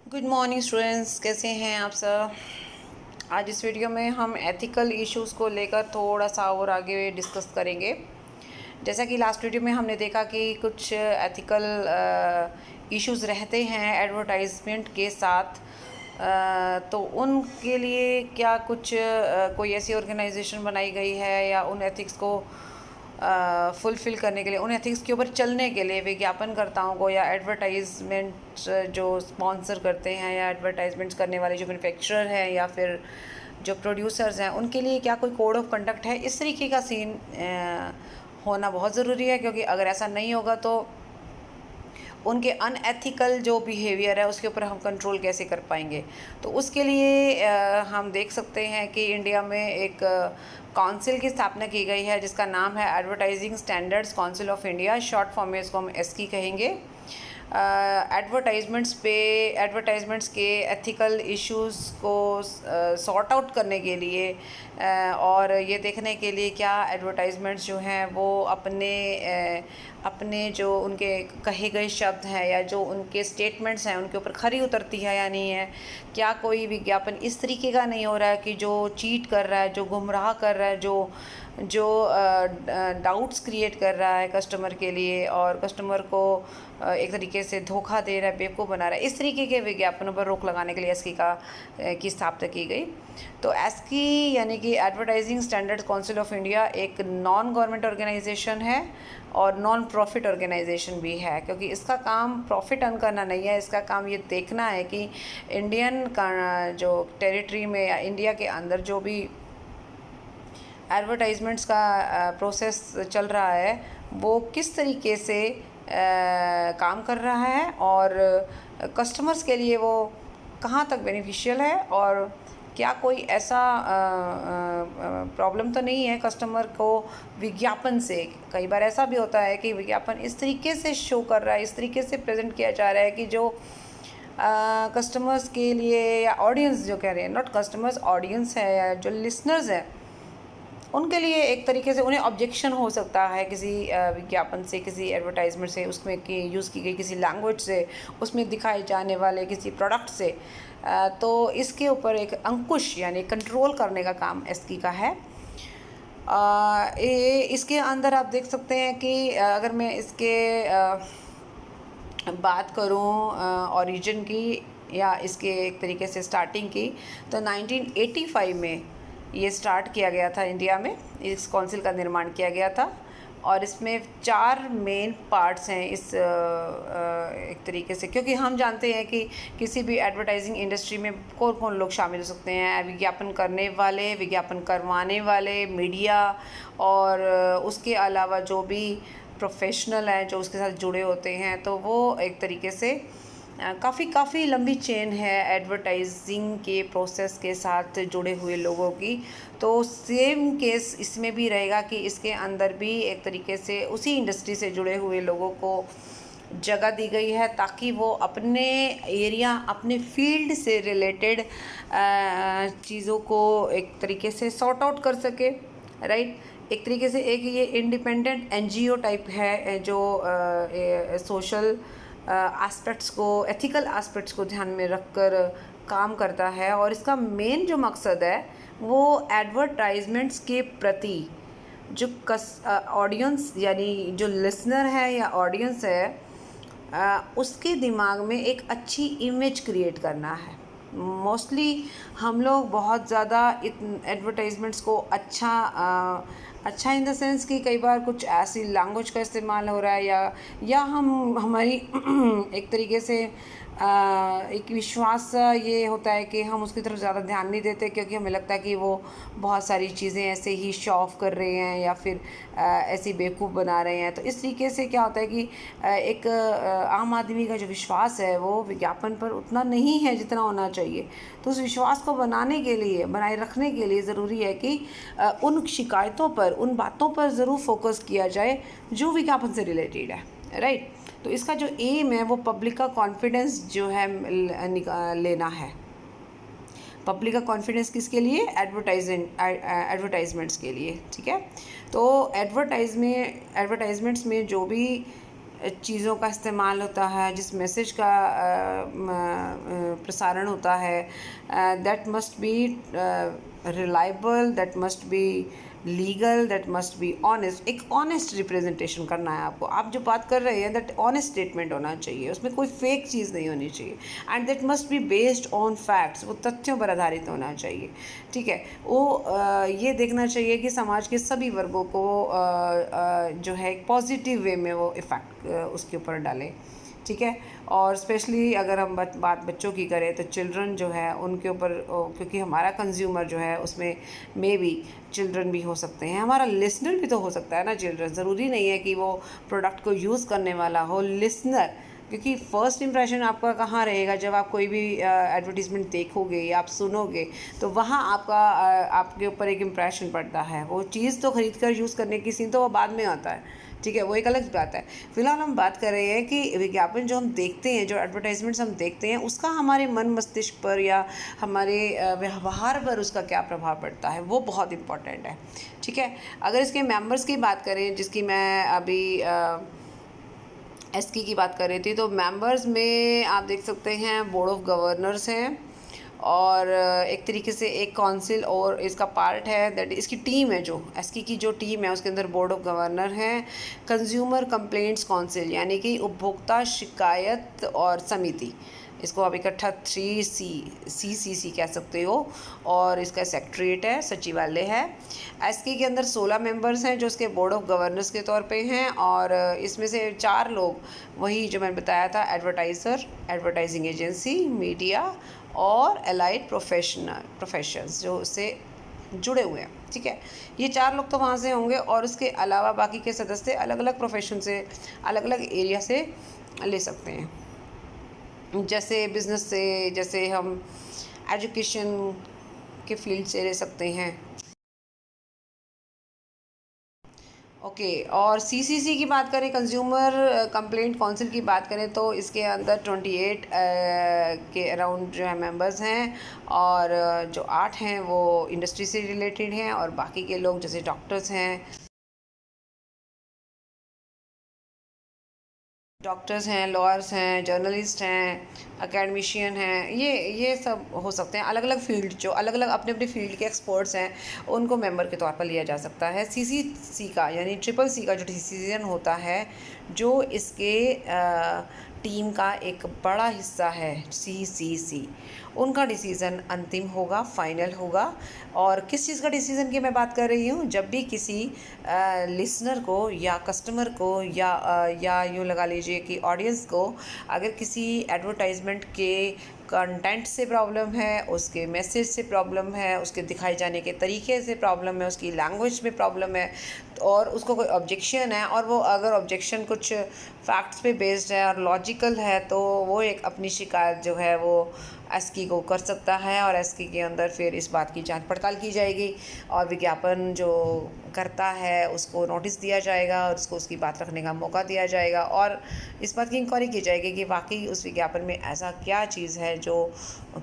Good morning students, कैसे हैं आप सब। आज इस वीडियो में हम एथिकल इश्यूज़ को लेकर थोड़ा सा और आगे डिस्कस करेंगे। जैसा कि लास्ट वीडियो में हमने देखा कि कुछ एथिकल इश्यूज़ रहते हैं एडवर्टाइजमेंट के साथ, तो उनके लिए क्या कुछ कोई ऐसी ऑर्गेनाइजेशन बनाई गई है या उन एथिक्स को फुलफ़िल करने के लिए, उन एथिक्स के ऊपर चलने के लिए विज्ञापनकर्ताओं को या एडवर्टाइजमेंट जो स्पॉन्सर करते हैं या एडवर्टाइजमेंट्स करने वाले जो मैन्युफैक्चरर हैं या फिर जो प्रोड्यूसर्स हैं, उनके लिए क्या कोई कोड ऑफ कंडक्ट है। इस तरीके का सीन होना बहुत ज़रूरी है, क्योंकि अगर ऐसा नहीं होगा तो उनके अनएथिकल जो बिहेवियर है उसके ऊपर हम कंट्रोल कैसे कर पाएंगे। तो उसके लिए हम देख सकते हैं कि इंडिया में एक काउंसिल की स्थापना की गई है जिसका नाम है advertising standards council of India. Short form में इसको हम एसकी कहेंगे। एडवर्टाइजमेंट्स के एथिकल इश्यूज़ को सॉर्ट आउट करने के लिए और ये देखने के लिए क्या एडवर्टाइजमेंट्स जो हैं वो अपने जो उनके कहे गए शब्द हैं या जो उनके स्टेटमेंट्स हैं उनके ऊपर खरी उतरती है या नहीं है। क्या कोई विज्ञापन इस तरीके का नहीं हो रहा है कि जो चीट कर रहा है, जो गुमराह कर रहा है, जो डाउट्स क्रिएट कर रहा है कस्टमर के लिए और कस्टमर को एक तरीके से धोखा दे रहा है, बेवकूफ़ बना रहा है। इस तरीके के विज्ञापनों पर रोक लगाने के लिए एसकी की स्थापना की गई। तो एसकी यानी कि advertising standards council of India एक नॉन गवर्नमेंट ऑर्गेनाइजेशन है और नॉन प्रॉफिट ऑर्गेनाइजेशन भी है, क्योंकि इसका काम प्रॉफिट अर्न करना नहीं है। इसका काम ये देखना है कि इंडियन का जो टेरिटरी में या इंडिया के अंदर जो भी एडवर्टाइजमेंट्स का प्रोसेस चल रहा है वो किस तरीके से काम कर रहा है और कस्टमर्स के लिए वो कहाँ तक बेनिफिशियल है और क्या कोई ऐसा प्रॉब्लम तो नहीं है कस्टमर को विज्ञापन से। कई बार ऐसा भी होता है कि विज्ञापन इस तरीके से शो कर रहा है, इस तरीके से प्रेजेंट किया जा रहा है कि जो कस्टमर्स के लिए या ऑडियंस जो कह रहे हैं, नॉट कस्टमर्स, ऑडियंस है या जो लिसनर्स हैं, उनके लिए एक तरीके से उन्हें ऑब्जेक्शन हो सकता है किसी विज्ञापन से, किसी एडवर्टाइजमेंट से, उसमें की यूज़ की गई किसी लैंग्वेज से, उसमें दिखाए जाने वाले किसी प्रोडक्ट से। तो इसके ऊपर एक अंकुश यानी कंट्रोल करने का काम एसकी का है। इसके अंदर आप देख सकते हैं कि अगर मैं इसके बात करूं ओरिजिन की या इसके एक तरीके से स्टार्टिंग की, तो 1985 में ये स्टार्ट किया गया था इंडिया में। इस काउंसिल का निर्माण किया गया था और इसमें 4 मेन पार्ट्स हैं इस एक तरीके से, क्योंकि हम जानते हैं कि किसी भी एडवर्टाइजिंग इंडस्ट्री में कौन कौन लोग शामिल हो सकते हैं। विज्ञापन करने वाले, विज्ञापन करवाने वाले, मीडिया और उसके अलावा जो भी प्रोफेशनल हैं जो उसके साथ जुड़े होते हैं। तो वो एक तरीके से काफ़ी लंबी चेन है एडवर्टाइजिंग के प्रोसेस के साथ जुड़े हुए लोगों की। तो सेम केस इसमें भी रहेगा कि इसके अंदर भी एक तरीके से उसी इंडस्ट्री से जुड़े हुए लोगों को जगह दी गई है ताकि वो अपने एरिया, अपने फील्ड से रिलेटेड चीज़ों को एक तरीके से सॉर्ट आउट कर सके, राइट। एक तरीके से एक ये इंडिपेंडेंट एनजीओ टाइप है जो सोशल एस्पेक्ट्स को, एथिकल एस्पेक्ट्स को ध्यान में रखकर काम करता है। और इसका मेन जो मकसद है वो एडवर्टाइजमेंट्स के प्रति जो ऑडियंस यानी जो लिसनर है या ऑडियंस है उसके दिमाग में एक अच्छी इमेज क्रिएट करना है। मोस्टली हम लोग बहुत ज़्यादा एडवर्टाइजमेंट्स को अच्छा इन द सेंस कि कई बार कुछ ऐसी लैंग्वेज का इस्तेमाल हो रहा है या हम हमारी एक तरीके से एक विश्वास ये होता है कि हम उसकी तरफ ज़्यादा ध्यान नहीं देते, क्योंकि हमें लगता है कि वो बहुत सारी चीज़ें ऐसे ही शो ऑफ कर रहे हैं या फिर ऐसी बेवकूफ़ बना रहे हैं। तो इस तरीके से क्या होता है कि एक आम आदमी का जो विश्वास है वो विज्ञापन पर उतना नहीं है जितना होना चाहिए। तो उस विश्वास को बनाए रखने के लिए ज़रूरी है कि उन शिकायतों पर, उन बातों पर ज़रूर फोकस किया जाए जो विज्ञापन से रिलेटेड है, राइट। तो इसका जो एम है वो पब्लिक का कॉन्फिडेंस जो है लेना है। पब्लिक का कॉन्फिडेंस किसके लिए? एडवर्टाइजमेंट्स के लिए, ठीक है। तो एडवर्टाइजमेंट्स में जो भी चीज़ों का इस्तेमाल होता है, जिस मैसेज का प्रसारण होता है that must be reliable, that must be legal, that must be honest. एक ऑनेस्ट रिप्रेजेंटेशन करना है आपको। आप जो बात कर रहे हैं दैट ऑनेस्ट स्टेटमेंट होना चाहिए, उसमें कोई फेक चीज़ नहीं होनी चाहिए। And that must be based on facts, वो तथ्यों पर आधारित होना चाहिए। ठीक है, वो ये देखना चाहिए कि समाज के सभी वर्गों को जो है एक पॉजिटिव वे में वो इफ़ेक्ट उसके ऊपर डालें। ठीक है, और स्पेशली अगर हम बात बच्चों की करें तो चिल्ड्रन जो है उनके ऊपर, क्योंकि हमारा कंज्यूमर जो है उसमें मे बी चिल्ड्रन भी हो सकते हैं, हमारा लिसनर भी तो हो सकता है ना चिल्ड्रन। ज़रूरी नहीं है कि वो प्रोडक्ट को यूज़ करने वाला हो, लिसनर। क्योंकि फ़र्स्ट इंप्रेशन आपका कहाँ रहेगा, जब आप कोई भी एडवर्टीज़मेंट देखोगे या आप सुनोगे तो वहाँ आपका आपके ऊपर एक इम्प्रेशन पड़ता है। वो चीज़ तो ख़रीद कर यूज़ करने की सीन तो वो बाद में आता है। ठीक है, वो एक अलग बात है। फिलहाल हम बात कर रहे हैं कि विज्ञापन जो हम देखते हैं, जो एडवर्टाइजमेंट्स हम देखते हैं, उसका हमारे मन मस्तिष्क पर या हमारे व्यवहार पर उसका क्या प्रभाव पड़ता है, वो बहुत इम्पॉर्टेंट है। ठीक है, अगर इसके मेंबर्स की बात करें, जिसकी मैं अभी एसकी की बात कर रही थी, तो मेंबर्स में आप देख सकते हैं बोर्ड ऑफ गवर्नर्स हैं और एक तरीके से एक काउंसिल और इसका पार्ट है, दैट इसकी टीम है, जो एसकी की जो टीम है उसके अंदर बोर्ड ऑफ गवर्नर हैं, कंज्यूमर कंप्लेंट्स काउंसिल यानी कि उपभोक्ता शिकायत और समिति, इसको आप इकट्ठा 3CCC कह सकते हो, और इसका सेक्रेटरीट है, सचिवालय है। एसके के अंदर 16 मेंबर्स हैं जो इसके बोर्ड ऑफ गवर्नर्स के तौर पे हैं, और इसमें से 4 लोग वही जो मैंने बताया था, एडवर्टाइज़र, एडवर्टाइजिंग एजेंसी, मीडिया और एलाइड प्रोफेशंस जो उससे जुड़े हुए हैं। ठीक है, ये 4 लोग तो वहाँ से होंगे, और उसके अलावा बाकी के सदस्य अलग अलग प्रोफेशन से, अलग अलग एरिया से ले सकते हैं। जैसे बिज़नेस से, जैसे हम एजुकेशन के फील्ड से ले सकते हैं। ओके, और सीसीसी की बात करें, कंज्यूमर कंप्लेंट काउंसिल की बात करें, तो इसके अंदर 28 के अराउंड जो है मेंबर्स हैं, और जो 8 हैं वो इंडस्ट्री से रिलेटेड हैं, और बाकी के लोग जैसे डॉक्टर्स हैं, लॉयर्स हैं, जर्नलिस्ट हैं, एकेडमिशियन हैं, ये सब हो सकते हैं। अलग अलग फील्ड, जो अलग अलग अपने अपने फील्ड के एक्सपर्ट्स हैं, उनको मेंबर के तौर पर लिया जा सकता है। सीसीसी का यानी CCC का जो डिसीजन होता है, जो इसके टीम का एक बड़ा हिस्सा है सीसीसी, उनका डिसीज़न अंतिम होगा, फाइनल होगा। और किस चीज़ का डिसीज़न की मैं बात कर रही हूँ, जब भी किसी लिसनर को या कस्टमर को या यूँ लगा लीजिए कि ऑडियंस को अगर किसी एडवर्टाइजमेंट के कंटेंट से प्रॉब्लम है, उसके मैसेज से प्रॉब्लम है, उसके दिखाए जाने के तरीके से प्रॉब्लम है, उसकी लैंग्वेज में प्रॉब्लम है, और उसको कोई ऑब्जेक्शन है, और वो अगर ऑब्जेक्शन कुछ फैक्ट्स पे बेस्ड है और लॉजिकल है, तो वो एक अपनी शिकायत जो है वो एसकी को कर सकता है, और एसकी के अंदर फिर इस बात की जांच पड़ताल की जाएगी, और विज्ञापन जो करता है उसको नोटिस दिया जाएगा, और उसको उसकी बात रखने का मौका दिया जाएगा, और इस बात की इंक्वायरी की जाएगी कि वाकई उस विज्ञापन में ऐसा क्या चीज़ है जो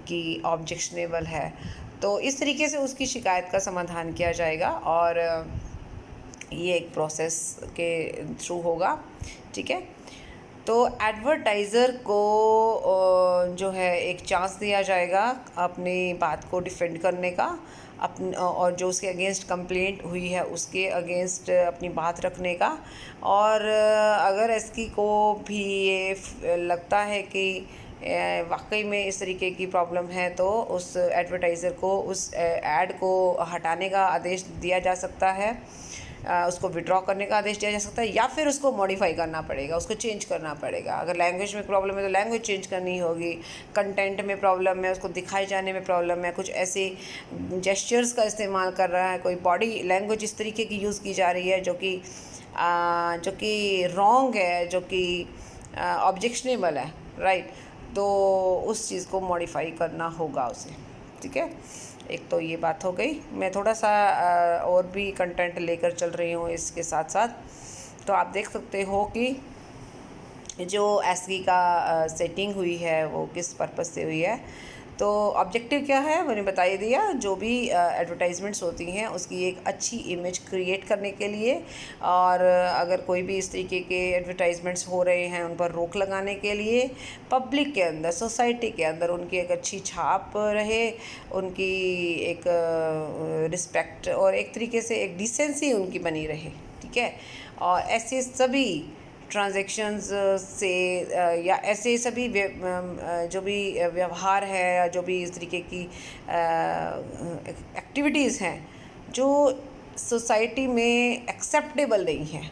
कि ऑब्जेक्शनेबल है। तो इस तरीके से उसकी शिकायत का समाधान किया जाएगा, और ये एक प्रोसेस के थ्रू होगा। ठीक है, तो एडवर्टाइज़र को जो है एक चांस दिया जाएगा अपनी बात को डिफेंड करने का, और जो उसके अगेंस्ट कंप्लेंट हुई है उसके अगेंस्ट अपनी बात रखने का। और अगर एसकी को भी ये लगता है कि वाकई में इस तरीके की प्रॉब्लम है, तो उस एडवर्टाइज़र को उस ऐड को हटाने का आदेश दिया जा सकता है, उसको विड्रॉ करने का आदेश दिया जा सकता है, या फिर उसको मॉडिफाई करना पड़ेगा, उसको चेंज करना पड़ेगा। अगर लैंग्वेज में प्रॉब्लम है तो लैंग्वेज चेंज करनी होगी, कंटेंट में प्रॉब्लम है, उसको दिखाए जाने में प्रॉब्लम है, कुछ ऐसे जेस्चर्स का इस्तेमाल कर रहा है, कोई बॉडी लैंग्वेज इस तरीके की यूज़ की जा रही है जो कि रॉन्ग है, जो कि ऑब्जेक्शनेबल है, राइट, तो उस चीज़ को मॉडिफाई करना होगा उसे। ठीक है, एक तो ये बात हो गई। मैं थोड़ा सा और भी कंटेंट लेकर चल रही हूँ इसके साथ साथ। तो आप देख सकते हो कि जो एसकी का सेटिंग हुई है वो किस पर्पज़ से हुई है। तो ऑब्जेक्टिव क्या है मैंने बता ही दिया, जो भी एडवर्टाइजमेंट्स होती हैं उसकी एक अच्छी इमेज क्रिएट करने के लिए, और अगर कोई भी इस तरीके के एडवर्टाइजमेंट्स हो रहे हैं उन पर रोक लगाने के लिए, पब्लिक के अंदर, सोसाइटी के अंदर उनकी एक अच्छी छाप रहे, उनकी एक रिस्पेक्ट और एक तरीके से एक डिसेंसी उनकी बनी रहे, ठीक है। और ऐसे सभी ट्रांजैक्शंस से या ऐसे सभी जो भी व्यवहार है या जो भी इस तरीके की एक्टिविटीज़ हैं जो सोसाइटी में एक्सेप्टेबल नहीं हैं,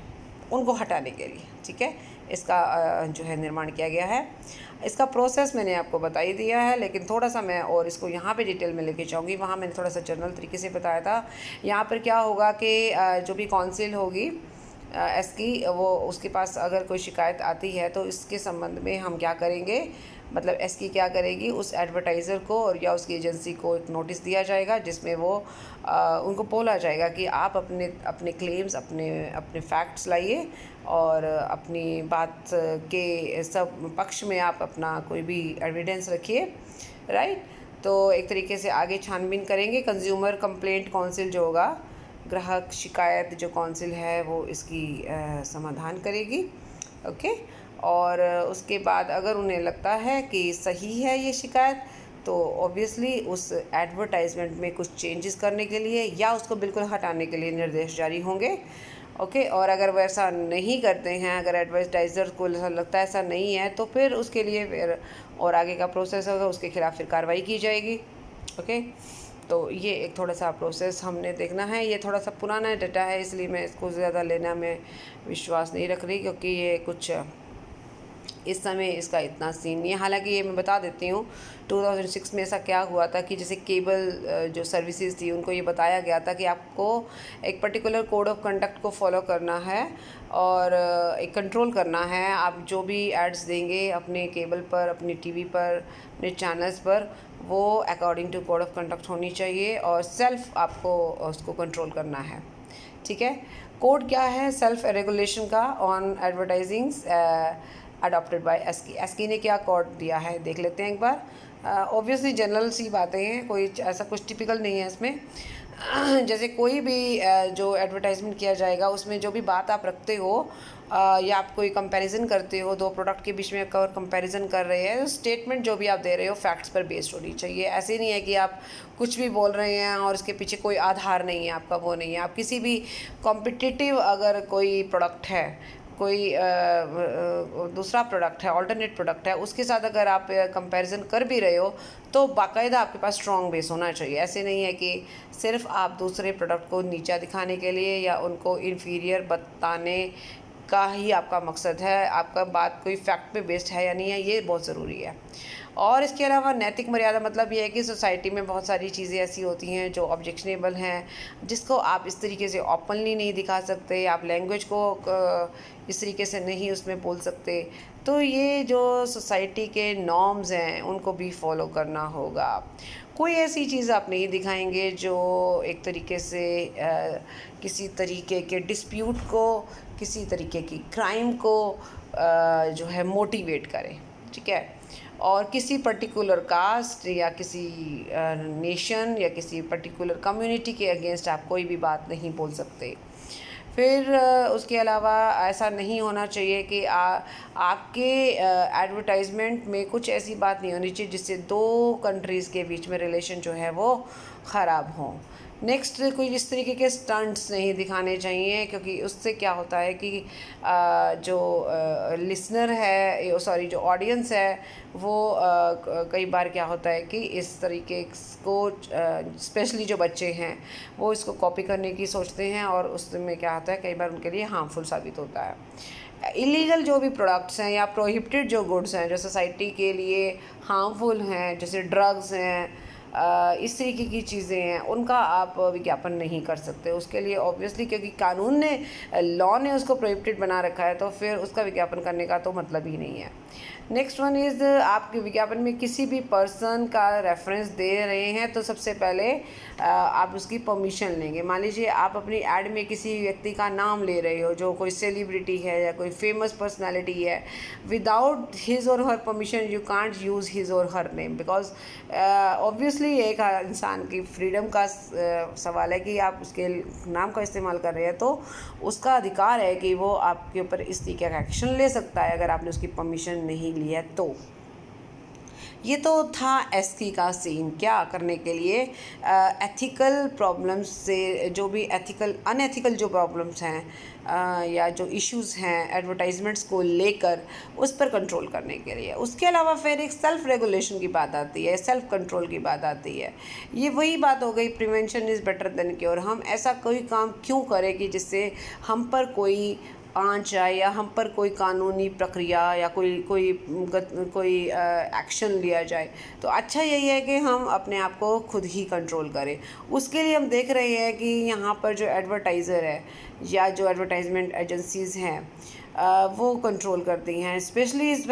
उनको हटाने के लिए, ठीक है, इसका जो है निर्माण किया गया है। इसका प्रोसेस मैंने आपको बता ही दिया है, लेकिन थोड़ा सा मैं और इसको यहाँ पे डिटेल में लेके जाऊँगी। वहाँ मैंने थोड़ा सा जनरल तरीके से बताया था। यहाँ पर क्या होगा कि जो भी काउंसिल होगी इसकी, वो उसके पास अगर कोई शिकायत आती है तो इसके संबंध में हम क्या करेंगे, मतलब एसकी क्या करेगी, उस एडवर्टाइज़र को और या उसकी एजेंसी को एक नोटिस दिया जाएगा जिसमें वो उनको बोला जाएगा कि आप अपने क्लेम्स, अपने फैक्ट्स लाइए और अपनी बात के सब पक्ष में आप अपना कोई भी एविडेंस रखिए, राइट। तो एक तरीके से आगे छानबीन करेंगे। कंज्यूमर कंप्लेंट काउंसिल जो होगा, ग्राहक शिकायत जो काउंसिल है वो इसकी समाधान करेगी, ओके। और उसके बाद अगर उन्हें लगता है कि सही है ये शिकायत, तो ऑब्वियसली उस एडवर्टाइजमेंट में कुछ चेंजेस करने के लिए या उसको बिल्कुल हटाने के लिए निर्देश जारी होंगे, ओके। और अगर वो ऐसा नहीं करते हैं, अगर एडवर्टाइज़र को लगता है ऐसा नहीं है, तो फिर उसके लिए फिर और आगे का प्रोसेस होगा, उसके खिलाफ फिर कार्रवाई की जाएगी, ओके। तो ये एक थोड़ा सा प्रोसेस हमने देखना है। ये थोड़ा सा पुराना डाटा है, इसलिए मैं इसको ज़्यादा लेना में विश्वास नहीं रख रही, क्योंकि ये कुछ इस समय इसका इतना सीन नहीं है। हालांकि ये मैं बता देती हूँ, 2006 में ऐसा क्या हुआ था कि जैसे केबल जो सर्विसेज थी उनको ये बताया गया था कि आपको एक पर्टिकुलर कोड ऑफ कंडक्ट को फॉलो करना है और एक कंट्रोल करना है। आप जो भी एड्स देंगे अपने केबल पर, अपनी टीवी पर, अपने चैनल्स पर, वो according to code of conduct होनी चाहिए और सेल्फ आपको उसको कंट्रोल करना है, ठीक है। कोड क्या है सेल्फ रेगुलेशन का on advertisings adopted by ASCI. ASCI ने क्या कोड दिया है देख लेते हैं एक बार। ऑब्वियसली जनरल सी बातें हैं, कोई ऐसा कुछ टिपिकल नहीं है इसमें। जैसे कोई भी जो एडवर्टाइजमेंट किया जाएगा उसमें जो भी बात आप रखते हो या आप कोई कंपैरिजन करते हो, दो प्रोडक्ट के बीच में कंपैरिजन कर रहे हैं, स्टेटमेंट जो भी आप दे रहे हो फैक्ट्स पर बेस्ड होनी चाहिए। ऐसे नहीं है कि आप कुछ भी बोल रहे हैं और उसके पीछे कोई आधार नहीं है, आपका वो नहीं है। आप किसी भी कॉम्पिटिटिव अगर कोई प्रोडक्ट है, कोई दूसरा प्रोडक्ट है, ऑल्टरनेट प्रोडक्ट है, उसके साथ अगर आप कंपैरिजन कर भी रहे हो तो बाकायदा आपके पास स्ट्रॉन्ग बेस होना चाहिए। ऐसे नहीं है कि सिर्फ आप दूसरे प्रोडक्ट को नीचा दिखाने के लिए या उनको इन्फीरियर बताने का ही आपका मकसद है। आपका बात कोई फैक्ट पे बेस्ड है या नहीं है, ये बहुत ज़रूरी है। और इसके अलावा नैतिक मर्यादा मतलब ये है कि सोसाइटी में बहुत सारी चीज़ें ऐसी होती हैं जो ऑब्जेक्शनेबल हैं, जिसको आप इस तरीके से ओपनली नहीं दिखा सकते, आप लैंग्वेज को इस तरीके से नहीं उसमें बोल सकते। तो ये जो सोसाइटी के नॉर्म्स हैं उनको भी फॉलो करना होगा। कोई ऐसी चीज़ आप नहीं दिखाएंगे जो एक तरीके से किसी तरीके के डिस्प्यूट को, किसी तरीके की क्राइम को जो है मोटिवेट करे, ठीक है। और किसी पर्टिकुलर कास्ट या किसी नेशन या किसी पर्टिकुलर कम्युनिटी के अगेंस्ट आप कोई भी बात नहीं बोल सकते। फिर उसके अलावा ऐसा नहीं होना चाहिए कि आपके एडवर्टाइजमेंट में कुछ ऐसी बात नहीं होनी चाहिए जिससे दो कंट्रीज़ के बीच में रिलेशन जो है वो ख़राब हो। नेक्स्ट, कोई इस तरीके के स्टंट्स नहीं दिखाने चाहिए, क्योंकि उससे क्या होता है कि जो लिसनर है, सॉरी जो ऑडियंस है, वो कई बार क्या होता है कि इस तरीके को स्पेशली जो बच्चे हैं वो इसको कॉपी करने की सोचते हैं और उसमें क्या होता है कई बार उनके लिए हार्मफुल साबित होता है। इलीगल जो भी प्रोडक्ट्स हैं या प्रोहिबिटेड जो गुड्स हैं जो सोसाइटी के लिए हार्मफुल हैं, जैसे ड्रग्स हैं, इस तरीके की चीज़ें हैं, उनका आप विज्ञापन नहीं कर सकते। उसके लिए ऑब्वियसली क्योंकि कानून ने, लॉ ने उसको प्रोहिबिटेड बना रखा है, तो फिर उसका विज्ञापन करने का तो मतलब ही नहीं है। नेक्स्ट वन इज़ आपके विज्ञापन में किसी भी पर्सन का रेफरेंस दे रहे हैं तो सबसे पहले आप उसकी परमिशन लेंगे। मान लीजिए आप अपनी ऐड में किसी व्यक्ति का नाम ले रहे हो जो कोई सेलिब्रिटी है या कोई फेमस पर्सनालिटी है, विदाउट हिज और her permission you can't use his और हर नेम, बिकॉज ऑब्वियसली एक इंसान की फ्रीडम का सवाल है कि आप उसके नाम का इस्तेमाल कर रहे हैं, तो उसका अधिकार है कि वो आपके ऊपर इस तरीके का एक्शन ले सकता है अगर आपने उसकी परमिशन नहीं लिया तो। ये तो था एसकी का सीन क्या करने के लिए, एथिकल प्रॉब्लम्स से, जो भी अनएथिकल जो प्रॉब्लम्स हैं या जो इश्यूज़ हैं एडवर्टाइजमेंट्स को लेकर, उस पर कंट्रोल करने के लिए। उसके अलावा फिर एक सेल्फ रेगुलेशन की बात आती है, सेल्फ कंट्रोल की बात आती है। ये वही बात हो गई, prevention is better than cure. हम ऐसा कोई काम क्यों करें कि जिससे हम पर कोई आँच आए या हम पर कोई कानूनी प्रक्रिया या कोई एक्शन लिया जाए। तो अच्छा यही है कि हम अपने आप को खुद ही कंट्रोल करें। उसके लिए हम देख रहे हैं कि यहाँ पर जो एडवर्टाइज़र है या जो एडवर्टाइजमेंट एजेंसीज़ हैं वो कंट्रोल करती हैं। स्पेशली इस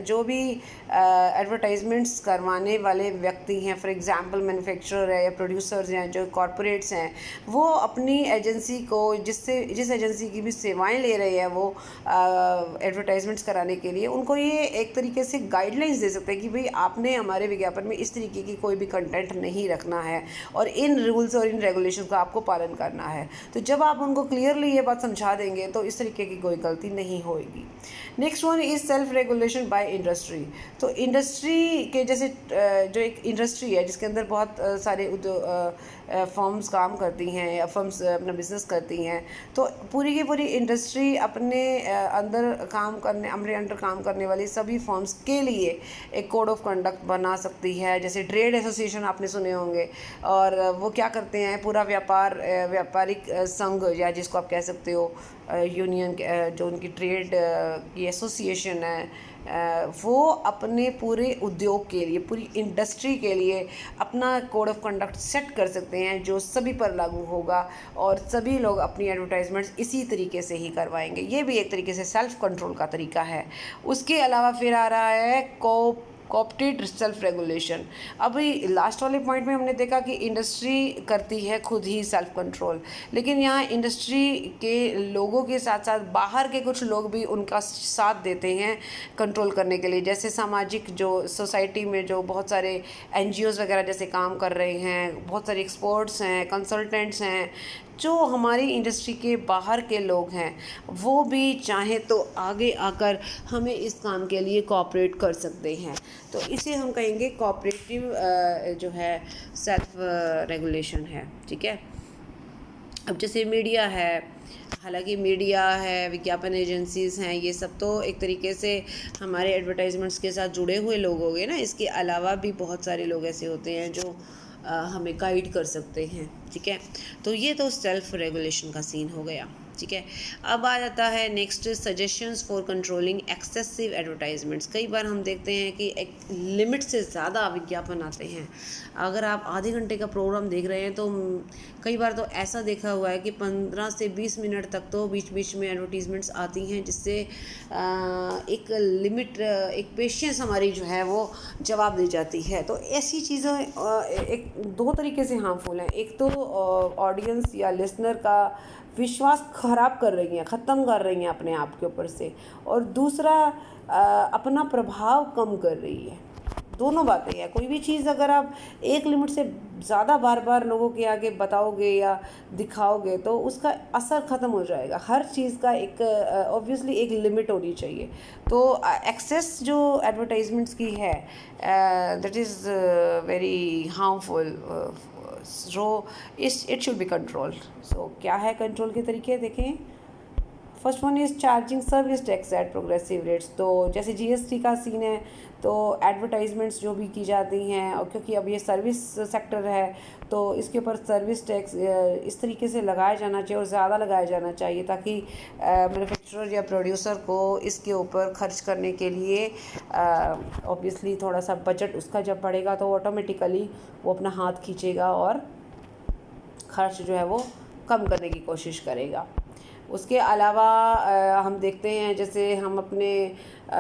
जो भी एडवर्टाइजमेंट्स करवाने वाले व्यक्ति हैं, फॉर एग्जांपल मैन्युफैक्चरर है या प्रोड्यूसर्स हैं, जो कॉरपोरेट्स हैं, वो अपनी एजेंसी को जिस एजेंसी की भी सेवाएं ले रहे हैं वो एडवर्टाइजमेंट्स कराने के लिए, उनको ये एक तरीके से गाइडलाइंस दे सकते हैं कि भाई आपने हमारे विज्ञापन में इस तरीके की कोई भी कंटेंट नहीं रखना है और इन रूल्स और इन रेगुलेशन का आपको पालन करना है। तो जब आप उनको क्लियरली ये बात समझा देंगे तो इस तरीके की कोई गलती नहीं होएगी। Next one is self regulation by industry. तो इंडस्ट्री के जैसे जो एक इंडस्ट्री है जिसके अंदर बहुत सारे फर्म्स काम करती हैं या फर्म्स अपना बिजनेस करती हैं, तो पूरी की पूरी इंडस्ट्री अपने अंदर काम करने वाली सभी फर्म्स के लिए एक कोड ऑफ कंडक्ट बना सकती है। जैसे ट्रेड एसोसिएशन आपने सुने होंगे, और वो क्या करते हैं, पूरा व्यापारिक संघ या जिसको आप कह सकते हो यूनियन, जो उनकी ट्रेड की एसोसिएशन है, वो अपने पूरे उद्योग के लिए, पूरी इंडस्ट्री के लिए अपना कोड ऑफ कंडक्ट सेट कर सकते हैं जो सभी पर लागू होगा और सभी लोग अपनी एडवर्टाइजमेंट्स इसी तरीके से ही करवाएंगे। ये भी एक तरीके से सेल्फ कंट्रोल का तरीका है। उसके अलावा फिर आ रहा है कोऑप्टेड सेल्फ रेगुलेशन। अभी लास्ट वाले पॉइंट में हमने देखा कि इंडस्ट्री करती है खुद ही सेल्फ कंट्रोल, लेकिन यहाँ इंडस्ट्री के लोगों के साथ साथ बाहर के कुछ लोग भी उनका साथ देते हैं कंट्रोल करने के लिए। जैसे सामाजिक जो सोसाइटी में जो बहुत सारे एनजीओज़ वगैरह जैसे काम कर रहे हैं, बहुत सारे एक्सपर्ट्स हैं, कंसल्टेंट्स हैं, जो हमारी इंडस्ट्री के बाहर के लोग हैं, वो भी चाहें तो आगे आकर हमें इस काम के लिए कोऑपरेट कर सकते हैं। तो इसे हम कहेंगे कोऑपरेटिव जो है सेल्फ रेगुलेशन है। ठीक है। अब जैसे मीडिया है, हालांकि मीडिया है, विज्ञापन एजेंसीज़ हैं, ये सब तो एक तरीके से हमारे एडवर्टाइजमेंट्स के साथ जुड़े हुए लोग हो गए ना। इसके अलावा भी बहुत सारे लोग ऐसे होते हैं जो हमें गाइड कर सकते हैं। ठीक है। तो ये तो सेल्फ रेगुलेशन का सीन हो गया। ठीक है। अब आ जाता है next, suggestions for controlling excessive advertisements. कई बार हम देखते हैं कि एक लिमिट से ज़्यादा विज्ञापन आते हैं। अगर आप आधे घंटे का प्रोग्राम देख रहे हैं तो कई बार तो ऐसा देखा हुआ है कि 15 से 20 मिनट तक तो बीच बीच में एडवर्टीजमेंट्स आती हैं, जिससे एक लिमिट, एक पेशेंस हमारी जो है वो जवाब दे जाती है। तो ऐसी चीज़ें एक दो तरीके से हार्मफुल हैं। एक तो ऑडियंस या लिसनर का विश्वास खराब कर रही हैं, ख़त्म कर रही हैं अपने आप के ऊपर से, और दूसरा अपना प्रभाव कम कर रही है। दोनों बातें हैं। कोई भी चीज़ अगर आप एक लिमिट से ज़्यादा बार बार लोगों के आगे बताओगे या दिखाओगे तो उसका असर ख़त्म हो जाएगा। हर चीज़ का एक ऑब्वियसली एक लिमिट होनी चाहिए। तो एक्सेस जो एडवर्टाइजमेंट्स की है that is very harmful, so it should be controlled. So क्या है कंट्रोल के तरीके, देखें। First one is charging service tax at progressive rates. तो जैसे जीएसटी का सीन है, तो एडवर्टाइजमेंट्स जो भी की जाती हैं, और क्योंकि अब ये सर्विस सेक्टर है तो इसके ऊपर सर्विस टैक्स इस तरीके से लगाया जाना चाहिए और ज़्यादा लगाया जाना चाहिए ताकि मैन्युफैक्चरर या प्रोड्यूसर को इसके ऊपर खर्च करने के लिए ऑब्वियसली थोड़ा सा बजट उसका जब बढ़ेगा तो ऑटोमेटिकली वो अपना हाथ खींचेगा और खर्च जो है वो कम करने की कोशिश करेगा। उसके अलावा हम देखते हैं जैसे हम अपने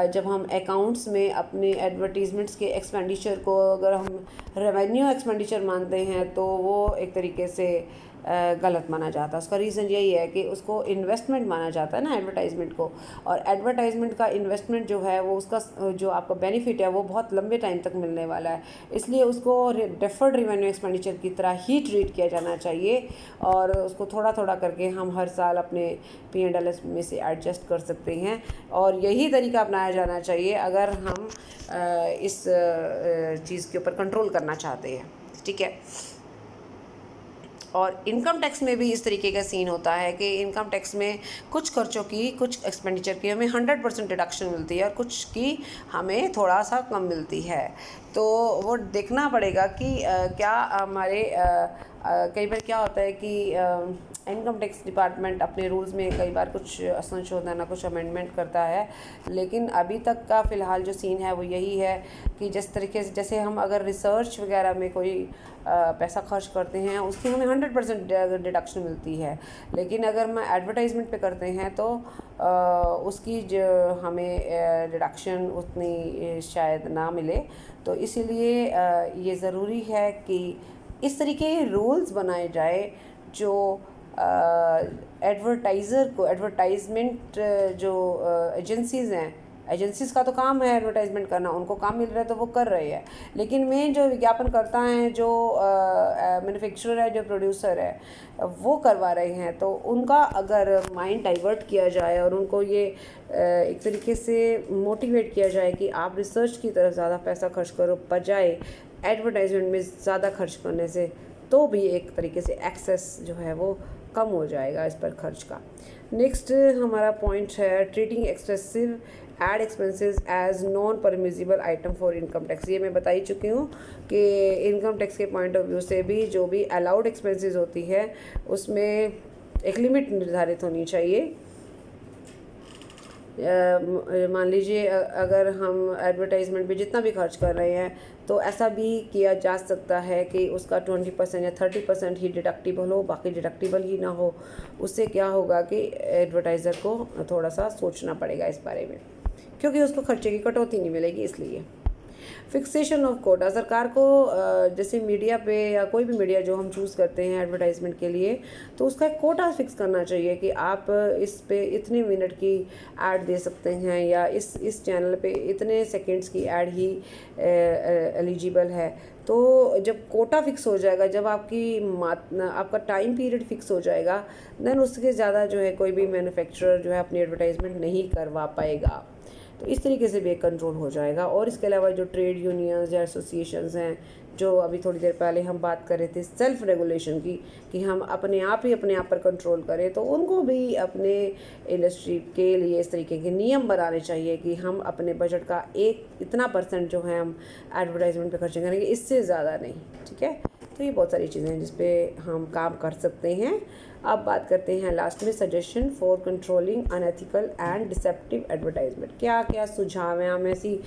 जब हम अकाउंट्स में अपने एडवर्टीज़मेंट्स के एक्सपेंडिचर को अगर हम रेवेन्यू एक्सपेंडिचर मानते हैं तो वो एक तरीके से गलत माना जाता है। उसका रीज़न यही है कि उसको इन्वेस्टमेंट माना जाता है ना एडवर्टाइजमेंट को, और एडवर्टाइजमेंट का इन्वेस्टमेंट जो है वो उसका जो आपका बेनिफिट है वो बहुत लंबे टाइम तक मिलने वाला है, इसलिए उसको डेफर्ड रेवेन्यू एक्सपेंडिचर की तरह ही ट्रीट किया जाना चाहिए और उसको थोड़ा थोड़ा करके हम हर साल अपने P&L में से एडजस्ट कर सकते हैं, और यही तरीका अपनाया जाना चाहिए अगर हम इस चीज़ के ऊपर कंट्रोल करना चाहते हैं। ठीक है। और इनकम टैक्स में भी इस तरीके का सीन होता है कि इनकम टैक्स में कुछ खर्चों की, कुछ एक्सपेंडिचर की हमें 100% डिडक्शन मिलती है और कुछ की हमें थोड़ा सा कम मिलती है। तो वो देखना पड़ेगा कि क्या हमारे कई बार क्या होता है कि इनकम टैक्स डिपार्टमेंट अपने रूल्स में कई बार कुछ संशोधन या कुछ अमेंडमेंट करता है, लेकिन अभी तक का फ़िलहाल जो सीन है वो यही है कि जिस तरीके से जैसे हम अगर रिसर्च वगैरह में कोई पैसा खर्च करते हैं उसकी हमें 100% डिडक्शन मिलती है, लेकिन अगर हम एडवर्टाइजमेंट पे करते हैं तो उसकी जो हमें डिडक्शन उतनी शायद ना मिले। तो इसीलिए ये ज़रूरी है कि इस तरीके के रूल्स बनाए जाए जो एडवर्टाइज़र को, एडवर्टाइजमेंट जो एजेंसीज़ हैं, एजेंसीज़ का तो काम है एडवर्टाइजमेंट करना, उनको काम मिल रहा है तो वो कर रहे हैं, लेकिन मेन जो विज्ञापन करता है, जो मैन्युफैक्चरर है, जो प्रोड्यूसर है, वो करवा रहे हैं, तो उनका अगर माइंड डाइवर्ट किया जाए और उनको ये एक तरीके से मोटिवेट किया जाए कि आप रिसर्च की तरफ ज़्यादा पैसा खर्च करो बजाय एडवर्टाइजमेंट में ज़्यादा खर्च करने से, तो भी एक तरीके से एक्सेस जो है वो कम हो जाएगा इस पर खर्च का। नेक्स्ट हमारा पॉइंट है treating excessive ad expenses as non permissible item for income tax. ये मैं बता ही चुकी हूँ कि इनकम टैक्स के पॉइंट ऑफ व्यू से भी जो भी अलाउड एक्सपेंसेस होती है उसमें एक लिमिट निर्धारित होनी चाहिए। मान लीजिए अगर हम एडवर्टाइजमेंट पे जितना भी खर्च कर रहे हैं तो ऐसा भी किया जा सकता है कि उसका 20% या 30% ही डिडक्टिबल हो, बाकी डिडक्टिबल ही ना हो। उससे क्या होगा कि एडवर्टाइज़र को थोड़ा सा सोचना पड़ेगा इस बारे में, क्योंकि उसको खर्चे की कटौती नहीं मिलेगी। इसलिए फिक्सेशन ऑफ कोटा, सरकार को जैसे मीडिया पे या कोई भी मीडिया जो हम चूज़ करते हैं एडवर्टाइजमेंट के लिए, तो उसका एक कोटा फिक्स करना चाहिए कि आप इस पे इतने मिनट की ऐड दे सकते हैं या इस चैनल पे इतने सेकंड्स की ऐड ही एलिजिबल है। तो जब कोटा फिक्स हो जाएगा, जब आपका टाइम पीरियड फिक्स हो जाएगा, देन उसके ज़्यादा जो है कोई भी मैन्युफैक्चरर जो है अपनी एडवर्टाइजमेंट नहीं करवा पाएगा। तो इस तरीके से भी एक कंट्रोल हो जाएगा। और इसके अलावा जो ट्रेड यूनियंस या एसोसिएशंस हैं, जो अभी थोड़ी देर पहले हम बात कर रहे थे सेल्फ रेगुलेशन की, कि हम अपने आप ही अपने आप पर कंट्रोल करें, तो उनको भी अपने इंडस्ट्री के लिए इस तरीके के नियम बनाने चाहिए कि हम अपने बजट का इतना % जो है हम एडवर्टाइजमेंट पे खर्च करेंगे, इससे ज़्यादा नहीं। ठीक है। तो ये बहुत सारी चीज़ें हैं जिस पे हम काम कर सकते हैं। अब बात करते हैं लास्ट में suggestion for controlling unethical and deceptive advertisement. क्या क्या सुझाव हैं हम ऐसी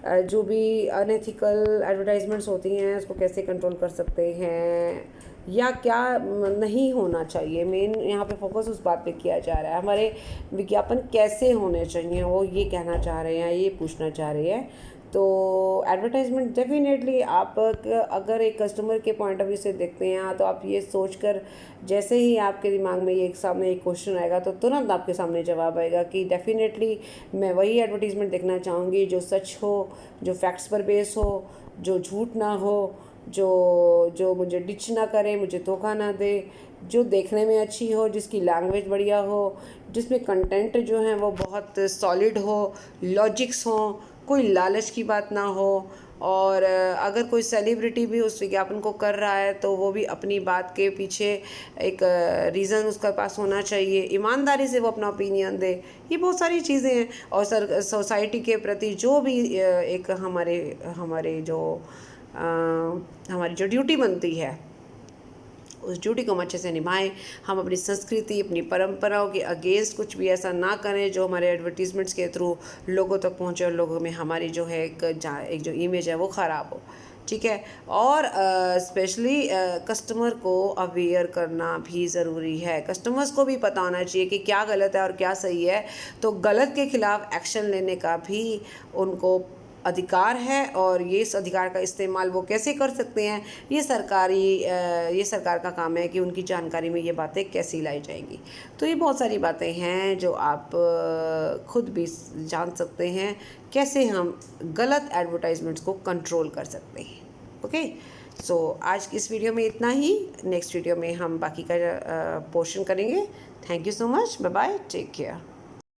जो भी अनएथिकल एडवर्टाइजमेंट्स होती हैं उसको कैसे कंट्रोल कर सकते हैं, या क्या नहीं होना चाहिए। मेन यहाँ पे फोकस उस बात पे किया जा रहा है, हमारे विज्ञापन कैसे होने चाहिए वो ये कहना चाह रहे हैं, ये पूछना चाह रहे हैं। तो एडवर्टाइजमेंट डेफिनेटली आप अगर एक कस्टमर के पॉइंट ऑफ व्यू से देखते हैं तो आप ये सोचकर, जैसे ही आपके दिमाग में ये सामने एक क्वेश्चन आएगा तो तुरंत आपके सामने जवाब आएगा कि डेफिनेटली मैं वही एडवर्टीजमेंट देखना चाहूँगी जो सच हो, जो फैक्ट्स पर बेस हो, जो झूठ ना हो, जो मुझे डिच ना करे, मुझे धोखा ना दे, जो देखने में अच्छी हो, जिसकी लैंग्वेज बढ़िया हो, जिसमें कंटेंट जो है वो बहुत सॉलिड हो, लॉजिक्स हो, कोई लालच की बात ना हो, और अगर कोई सेलिब्रिटी भी उस विज्ञापन को कर रहा है तो वो भी अपनी बात के पीछे एक रीज़न उसके पास होना चाहिए, ईमानदारी से वो अपना ओपिनियन दे। ये बहुत सारी चीज़ें हैं। और सोसाइटी के प्रति जो भी एक हमारी जो ड्यूटी बनती है उस ड्यूटी को हम अच्छे से निभाएं। हम अपनी संस्कृति, अपनी परंपराओं के अगेंस्ट कुछ भी ऐसा ना करें जो हमारे एडवर्टीजमेंट्स के थ्रू लोगों तक पहुंचे और लोगों में हमारी जो है एक जो इमेज है वो ख़राब हो। ठीक है। और स्पेशली कस्टमर को अवेयर करना भी ज़रूरी है। कस्टमर्स को भी पता होना चाहिए कि क्या गलत है और क्या सही है, तो गलत के खिलाफ एक्शन लेने का भी उनको अधिकार है, और ये इस अधिकार का इस्तेमाल वो कैसे कर सकते हैं, ये सरकार का काम है कि उनकी जानकारी में ये बातें कैसी लाई जाएंगी। तो ये बहुत सारी बातें हैं जो आप खुद भी जान सकते हैं कैसे हम गलत एडवर्टाइजमेंट्स को कंट्रोल कर सकते हैं। ओके, सो आज की इस वीडियो में इतना ही। नेक्स्ट वीडियो में हम बाकी का पोर्शन करेंगे। Thank you so much, bye bye, take care.